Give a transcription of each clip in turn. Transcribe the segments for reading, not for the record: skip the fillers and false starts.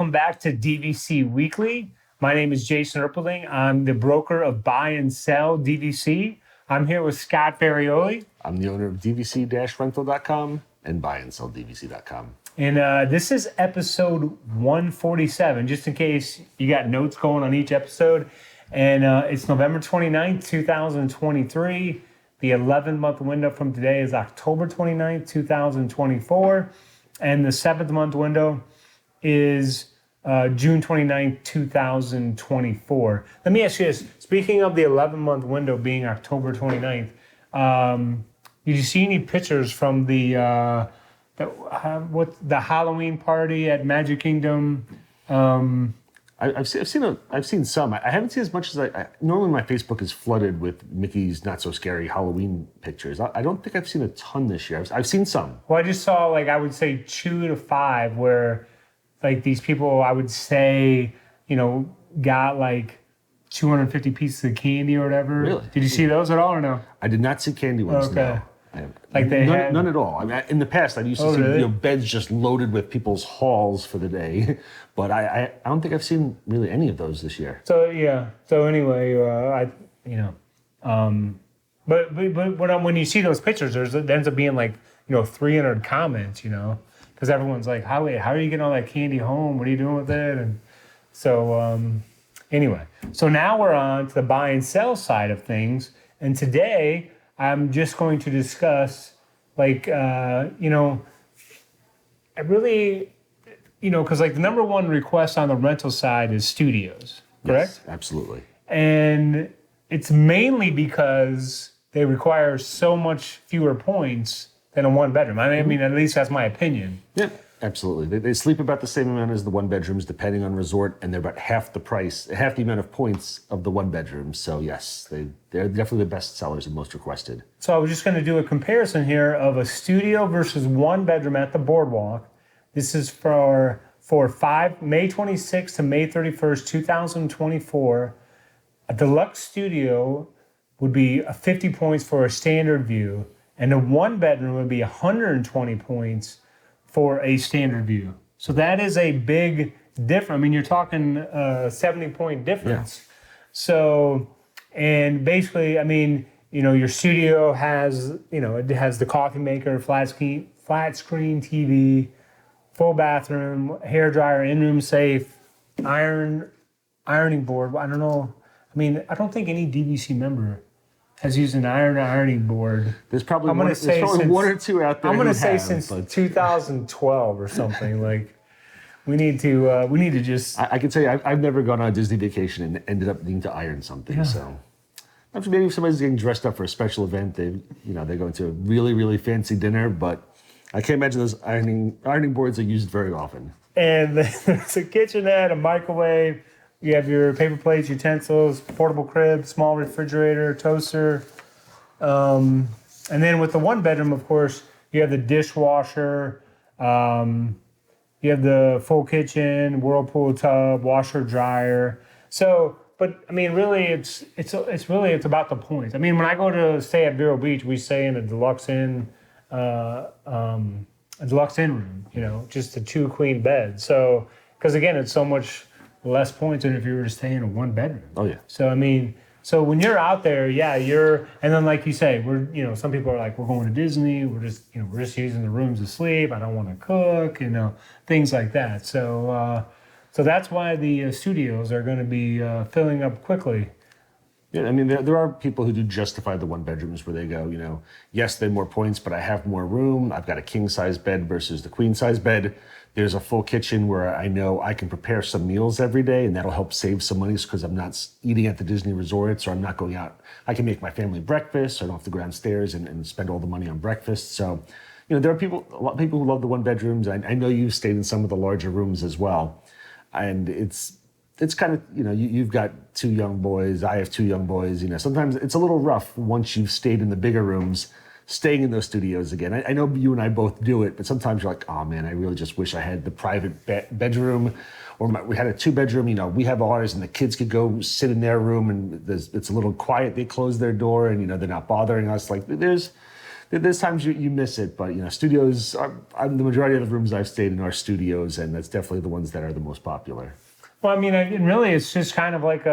Welcome back to DVC Weekly. My name is Jason Erpelding. I'm the broker of Buy and Sell DVC. I'm here with Scott Ferrioli. I'm the owner of DVC-Rental.com and BuyandSellDVC.com. And this is episode 147, just in case you got notes going on each episode. And it's November 29th, 2023. The 11-month window from today is October 29th, 2024. And the 7th-month window is June 29th, 2024. Let me ask you this. Speaking of the 11-month window being October 29th, did you see any pictures from the Halloween party at Magic Kingdom? I've seen some. I haven't seen as much as I normally. My Facebook is flooded with Mickey's Not So Scary Halloween pictures. I don't think I've seen a ton this year. I've seen some. Well, I just saw I would say 2 to 5 where these people I would say got 250 pieces of candy or whatever. Really? Did you see those at all or no? I did not see candy ones. Okay. No. None at all. I mean, in the past, I used to see really? beds just loaded with people's hauls for the day, but I don't think I've seen really any of those this year. So yeah. So anyway, but when you see those pictures, there ends up being 300 comments, because everyone's like, how are you getting all that candy home? What are you doing with it? And so anyway, so now we're on to the buy and sell side of things, and today I'm just going to discuss, I really, because the number one request on the rental side is studios, correct? Yes, absolutely. And it's mainly because they require so much fewer points than a one bedroom. I mean, at least that's my opinion. Yeah. Absolutely. They sleep about the same amount as the one bedrooms, depending on resort, and they're about half the amount of points of the one bedrooms. So yes, they're definitely the best sellers and most requested. So I was just going to do a comparison here of a studio versus one bedroom at the Boardwalk. This is for May 26th to May 31st, 2024. A deluxe studio would be 50 points for a standard view, and a one bedroom would be 120 points for a standard view. So that is a big difference. I mean, you're talking 70-point difference. Yeah. So, and basically, I mean, your studio has, it has the coffee maker, flat screen TV, full bathroom, hair dryer, in-room safe, ironing board. I don't know. I mean, I don't think any DVC member has used an ironing board. There's probably one or two out there. I'm going to say since 2012 or something. We need to just. I can tell you, I've never gone on a Disney vacation and ended up needing to iron something. Yeah. So maybe if somebody's getting dressed up for a special event, they're going to a really, really fancy dinner. But I can't imagine those ironing boards are used very often. And there's a kitchenette, a microwave. You have your paper plates, utensils, portable crib, small refrigerator, toaster. And then with the one bedroom, of course, you have the dishwasher. You have the full kitchen, whirlpool tub, washer, dryer. So, but I mean, really, it's about the points. I mean, when I go to stay at Vero Beach, we stay in a deluxe inn room, just a 2 queen bed. So, because again, it's so much less points than if you were to stay in a one bedroom. Oh yeah. So I mean, when you're out there, and then like you say, some people are like, we're going to Disney, we're just using the rooms to sleep. I don't want to cook, things like that. So that's why the studios are going to be filling up quickly. Yeah, I mean, there are people who do justify the one bedrooms where they go, yes, they're more points, but I have more room. I've got a king size bed versus the queen size bed. There's a full kitchen where I know I can prepare some meals every day, and that'll help save some money because I'm not eating at the Disney resorts, or I'm not going out. I can make my family breakfast, so I don't have to go downstairs and spend all the money on breakfast. So, there are a lot of people who love the one bedrooms. I know you've stayed in some of the larger rooms as well, and it's kind of, you've got 2 young boys. I have 2 young boys. Sometimes it's a little rough once you've stayed in the bigger rooms, staying in those studios again. I know you and I both do it, but sometimes you're like, oh man, I really just wish I had the private bedroom, or we had a 2-bedroom. We have ours, and the kids could go sit in their room, and it's a little quiet. They close their door, and they're not bothering us. There's times you miss it, but studios. The majority of the rooms I've stayed in are studios, and that's definitely the ones that are the most popular. Well, I mean, and really, it's just kind of like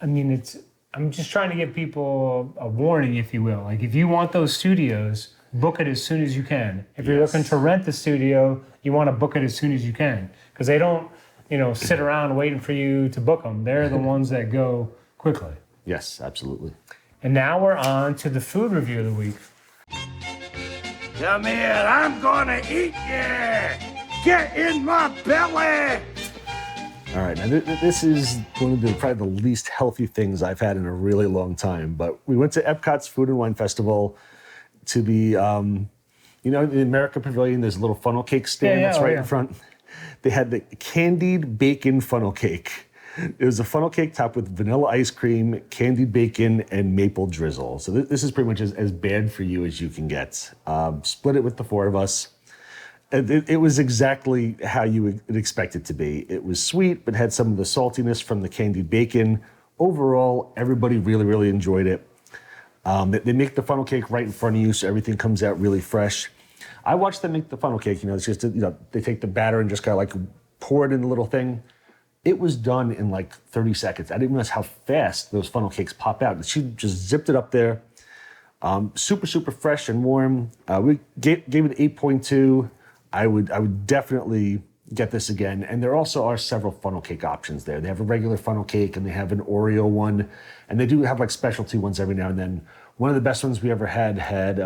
I'm just trying to give people a warning, if you will. Like, if you want those studios, book it as soon as you can. If you're looking to rent the studio, you want to book it as soon as you can, because they don't, sit around waiting for you to book them. They're the ones that go quickly. Yes, absolutely. And now we're on to the food review of the week. Come here, I'm gonna eat you! Get in my belly! All right, now this is one of probably the least healthy things I've had in a really long time, but we went to Epcot's Food and Wine Festival to the, the America Pavilion, there's a little funnel cake stand that's right in front. They had the candied bacon funnel cake. It was a funnel cake topped with vanilla ice cream, candied bacon, and maple drizzle. So this is pretty much as bad for you as you can get. Split it with the four of us. It was exactly how you would expect it to be. It was sweet, but had some of the saltiness from the candied bacon. Overall, everybody really, really enjoyed it. They make the funnel cake right in front of you, so everything comes out really fresh. I watched them make the funnel cake. It's just they take the batter and just kind of like pour it in a little thing. It was done in like 30 seconds. I didn't realize how fast those funnel cakes pop out. She just zipped it up there. Super, super fresh and warm. We gave it 8.2. I would definitely get this again. And there also are several funnel cake options there. They have a regular funnel cake and they have an Oreo one. And they do have like specialty ones every now and then. One of the best ones we ever had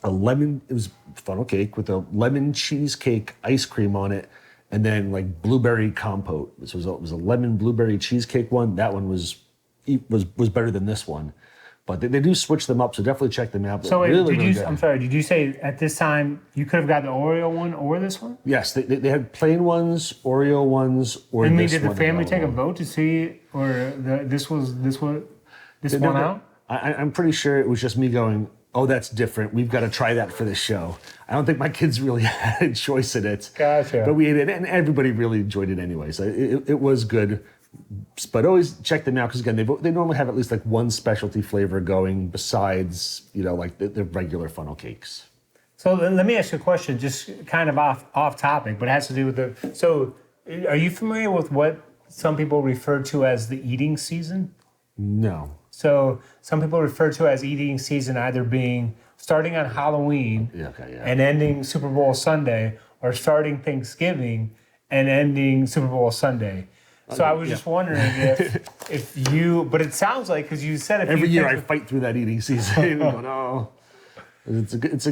a lemon, it was funnel cake with a lemon cheesecake ice cream on it. And then like blueberry compote. So it was a lemon blueberry cheesecake one. That one was better than this one. But they do switch them up, so definitely check them out. So wait, I'm sorry, did you say at this time you could have got the Oreo one or this one? Yes, they had plain ones, Oreo ones, or this one. Did the family take a vote to see, or this one out? I'm pretty sure it was just me going, oh, that's different. We've got to try that for this show. I don't think my kids really had a choice in it. Gotcha. But we ate it, and everybody really enjoyed it anyway. So it was good. But always check them out because, again, they normally have at least like one specialty flavor going besides, like the regular funnel cakes. So let me ask you a question, just kind of off topic, but it has to do with So are you familiar with what some people refer to as the eating season? No. So some people refer to as eating season either being starting on Halloween and ending Super Bowl Sunday, or starting Thanksgiving and ending Super Bowl Sunday. So I was just wondering if you, but it sounds like, because you said every year I fight through that eating season. No, it's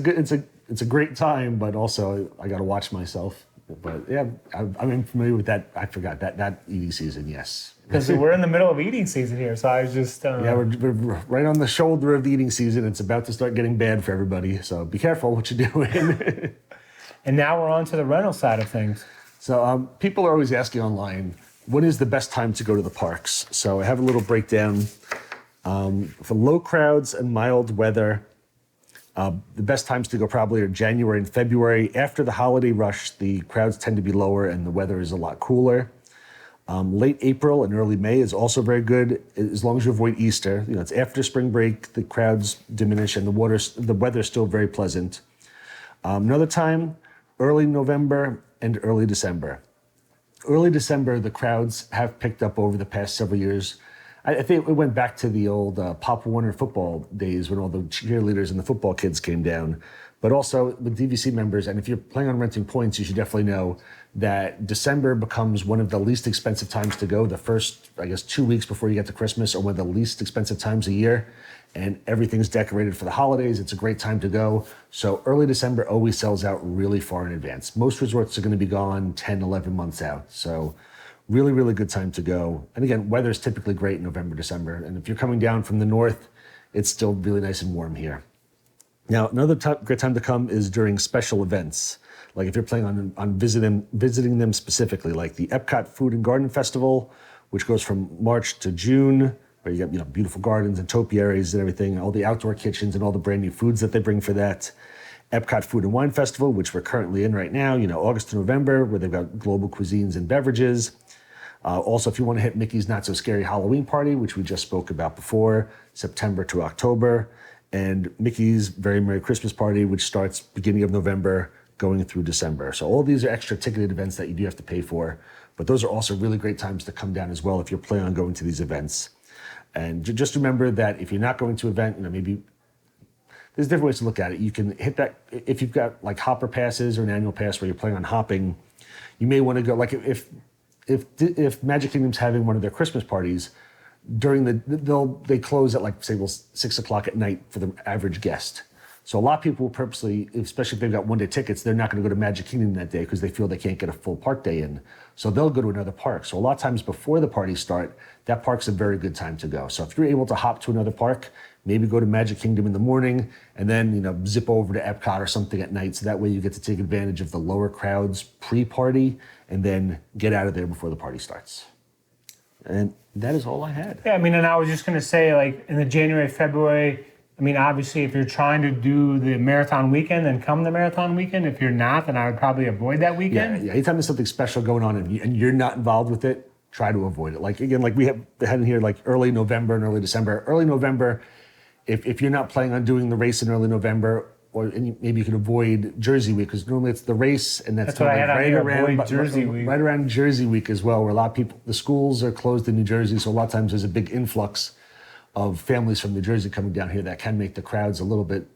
a great time, but also I got to watch myself. But yeah, I'm familiar with that. I forgot that eating season. Yes, because we're in the middle of eating season here. So I was just we're right on the shoulder of the eating season. It's about to start getting bad for everybody. So be careful what you're doing. And now we're on to the rental side of things. So people are always asking online, when is the best time to go to the parks? So I have a little breakdown. For low crowds and mild weather, the best times to go probably are January and February. After the holiday rush, the crowds tend to be lower and the weather is a lot cooler. Late April and early May is also very good, as long as you avoid Easter. It's after spring break, the crowds diminish and the weather is still very pleasant. Another time, early November and early December. Early December, the crowds have picked up over the past several years. I think it went back to the old Pop Warner football days when all the cheerleaders and the football kids came down. But also with DVC members, and if you're planning on renting points, you should definitely know that December becomes one of the least expensive times to go. The first, 2 weeks before you get to Christmas are one of the least expensive times a year. And everything's decorated for the holidays. It's a great time to go. So early December always sells out really far in advance. Most resorts are going to be gone 10, 11 months out. So really, really good time to go. And again, weather's typically great in November, December. And if you're coming down from the north, it's still really nice and warm here. Now, another great time to come is during special events. Like if you're planning on visiting them specifically, like the Epcot Food and Garden Festival, which goes from March to June, where you got beautiful gardens and topiaries and everything, all the outdoor kitchens and all the brand new foods that they bring for that. Epcot Food and Wine Festival, which we're currently in right now, August to November, where they've got global cuisines and beverages. Also, if you want to hit Mickey's Not So Scary Halloween Party, which we just spoke about before, September to October. and Mickey's Very Merry Christmas Party, which starts beginning of November, going through December. So all these are extra ticketed events that you do have to pay for, but those are also really great times to come down as well if you're planning on going to these events. And just remember that if you're not going to an event, maybe there's different ways to look at it. You can hit that, if you've got like hopper passes or an annual pass where you're planning on hopping, you may want to go, like if Magic Kingdom's having one of their Christmas parties, they close at like, say, 6 o'clock at night for the average guest. So a lot of people will purposely, especially if they've got one-day tickets, they're not going to go to Magic Kingdom that day because they feel they can't get a full park day in. So they'll go to another park. So a lot of times before the parties start, that park's a very good time to go. So if you're able to hop to another park, maybe go to Magic Kingdom in the morning and then zip over to Epcot or something at night. So that way you get to take advantage of the lower crowds pre-party and then get out of there before the party starts. And that is all I had. Yeah, and I was just going to say, like, in the January, February, obviously, if you're trying to do the marathon weekend, then come the marathon weekend. If you're not, then I would probably avoid that weekend. Yeah. Anytime there's something special going on and you're not involved with it, try to avoid it. Like, again, like we had in here, like early November and early December. Early November, if you're not planning on doing the race in early November, maybe you can avoid Jersey Week, because normally it's the race, and that's what I had right around Jersey Week. Right around Jersey Week as well, where a lot of people, the schools are closed in New Jersey, so a lot of times there's a big influx of families from New Jersey coming down here that can make the crowds a little bit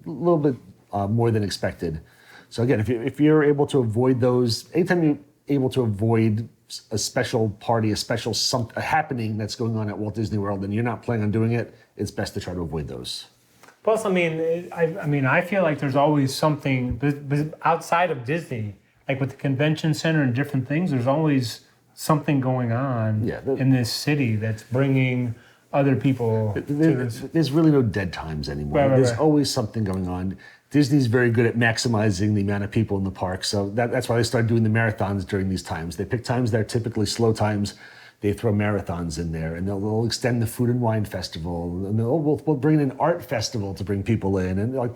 more than expected. So again, if you're able to avoid those, anytime you're able to avoid a special party, a happening that's going on at Walt Disney World, and you're not planning on doing it, it's best to try to avoid those. Plus, I feel like there's always something outside of Disney, like with the convention center and different things. There's always something going on in this city that's bringing other people. There's really no dead times anymore. Right. There's always something going on. Disney's very good at maximizing the amount of people in the park, so that's why they start doing the marathons during these times. They pick times that are typically slow times. They throw marathons in there, and they'll extend the Food and Wine Festival, and we'll bring in an art festival to bring people in, and like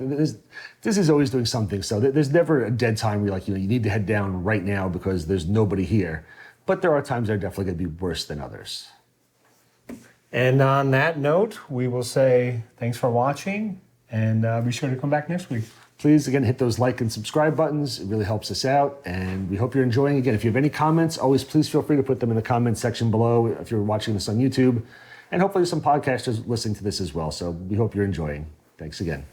Disney's always doing something. So there's never a dead time where you need to head down right now because there's nobody here. But there are times that are definitely going to be worse than others. And on that note, we will say thanks for watching, and be sure to come back next week. Please, again, hit those like and subscribe buttons. It really helps us out, and we hope you're enjoying. Again, if you have any comments, always please feel free to put them in the comments section below if you're watching this on YouTube. And hopefully some podcasters listening to this as well. So we hope you're enjoying. Thanks again.